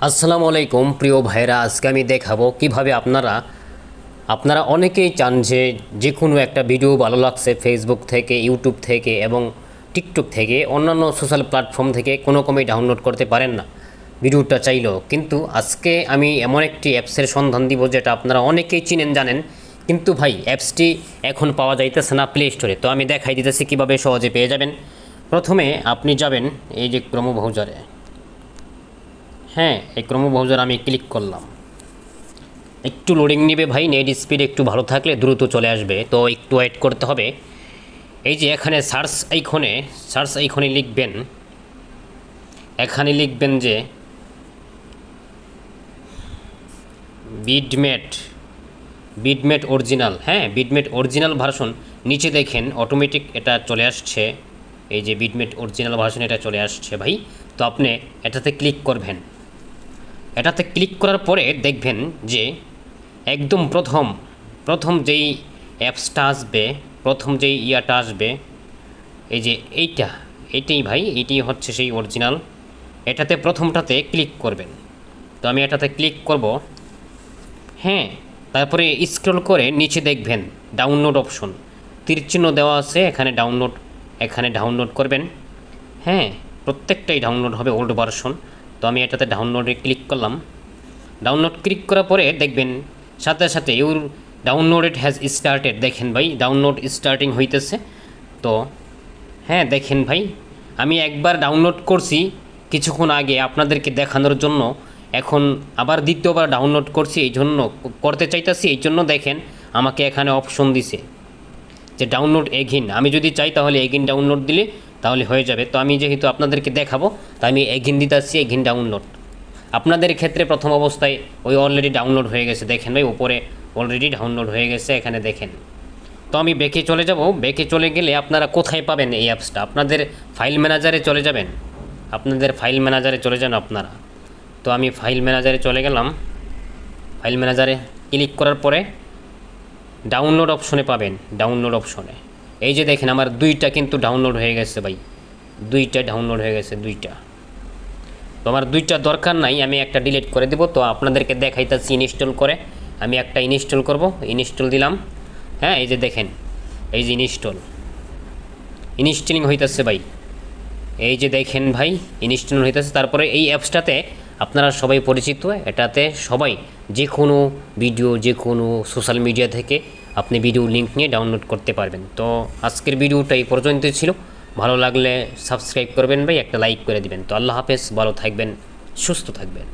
আসসালামু আলাইকুম প্রিয় ভাইরা, আজকে আমি দেখাবো কিভাবে আপনারা অনেকেই চান যে কোনো একটা ভিডিও ভালো লাগছে ফেসবুক থেকে, ইউটিউব থেকে এবং টিকটক থেকে, অন্যান্য সোশ্যাল প্ল্যাটফর্ম থেকে কোনো রকমই ডাউনলোড করতে পারেন না ভিডিওটা চাইলেও। কিন্তু আজকে আমি এমন একটি অ্যাপসের সন্ধান দিব যেটা আপনারা অনেকেই চিনেন, জানেন, কিন্তু ভাই অ্যাপসটি এখন পাওয়া যাইতেছে না প্লে স্টোরে। তো আমি দেখাই দিতেছি কীভাবে সহজে পেয়ে যাবেন। প্রথমে আপনি যাবেন এই যে ক্রোম ব্রাউজারে। হ্যাঁ, এই ক্রোম ব্রাউজার আমি ক্লিক করলাম। একটু লোডিং নেবে ভাই, নেট স্পিড একটু ভালো থাকলে দ্রুত চলে আসবে, তো একটু ওয়েট করতে হবে। এই যে এখানে সার্চ আইকনে লিখবেন, এখানে লিখবেন যে বিটমেট অরিজিনাল। হ্যাঁ, বিটমেট অরিজিনাল ভার্সন। নিচে দেখেন অটোমেটিক এটা চলে আসছে, এই যে বিটমেট অরিজিনাল ভার্সন এটা চলে আসছে ভাই। তো আপনি এটাতে ক্লিক করবেন। এটাতে ক্লিক করার পরে দেখবেন যে একদম প্রথম যেই অ্যাপসটা আসবে, প্রথম যেই ইয়াটা আসবে, এই যে এইটাই ভাই, এইটাই হচ্ছে সেই অরিজিনাল। এটাতে প্রথমটাতে ক্লিক করবেন। তো আমি এটাতে ক্লিক করব। হ্যাঁ, তারপরে স্ক্রল করে নিচে দেখবেন ডাউনলোড অপশন, তীরচিহ্ন দেওয়া আছে, এখানে ডাউনলোড করবেন। হ্যাঁ, প্রত্যেকটাই ডাউনলোড হবে ওল্ড ভার্সন। তো আমি এটাতে ডাউনলোডে ক্লিক করলাম। ডাউনলোড ক্লিক করার পরে দেখবেন সাথে সাথে ইউর ডাউনলোডেড হ্যাজ স্টার্টেড। দেখেন ভাই, ডাউনলোড স্টার্টিং হইতেছে। তো হ্যাঁ, দেখেন ভাই, আমি একবার ডাউনলোড করছি কিছুক্ষণ আগে আপনাদেরকে দেখানোর জন্য, এখন আবার দ্বিতীয়বার ডাউনলোড করছি, এই জন্য করতে চাইতেছি, এই জন্য দেখেন আমাকে এখানে অপশন দিছে যে ডাউনলোড এগিন। আমি যদি চাই তাহলে এগিন ডাউনলোড দিলে তাহলে হয়ে যাবে। তো আমি যেহেতু আপনাদেরকে দেখাবো, তাই আমি এগিন দিতেছি, এগিন ডাউনলোড। আপনাদের ক্ষেত্রে প্রথম অবস্থায় ওই অলরেডি ডাউনলোড হয়ে গেছে, দেখেন ভাই উপরে অলরেডি ডাউনলোড হয়ে গেছে, এখানে দেখেন। তো আমি ব্যাকে চলে যাব। ব্যাকে চলে গেলে আপনারা কোথায় পাবেন এই অ্যাপসটা? আপনাদের ফাইল ম্যানেজারে চলে যাবেন, আপনারা। তো আমি ফাইল ম্যানেজারে চলে গেলাম। ফাইল ম্যানেজারে ক্লিক করার পরে ডাউনলোড অপশনে পাবেন। ডাউনলোড অপশনে এই যে দেখেন আমার দুইটা কিন্তু ডাউনলোড হয়ে গেছে ভাই, দুইটা ডাউনলোড হয়ে গেছে, দুইটা। তো আমার দুইটা দরকার নাই, আমি একটা ডিলিট করে দেব। তো আপনাদেরকে দেখাইতেছি ইনস্টল করে। আমি একটা ইনস্টল করব, ইনস্টল দিলাম। হ্যাঁ, এই যে দেখেন, এই যে ইনস্টলিং হইতেছে ভাই, এই যে দেখেন ভাই ইনস্টল হইতেছে। তারপরে এই অ্যাপসটাতে আপনারা সবাই পরিচিত, এটাতে সবাই যে কোনো ভিডিও, যে কোনো সোশ্যাল মিডিয়া থেকে আপনি ভিডিও লিঙ্ক নিয়ে ডাউনলোড করতে পারবেন। তো আজকের ভিডিওটা এই পর্যন্তই ছিল। ভালো লাগলে সাবস্ক্রাইব করবেন ভাই, একটা লাইক করে দিবেন। তো আল্লাহ হাফেজ, ভালো থাকবেন, সুস্থ থাকবেন।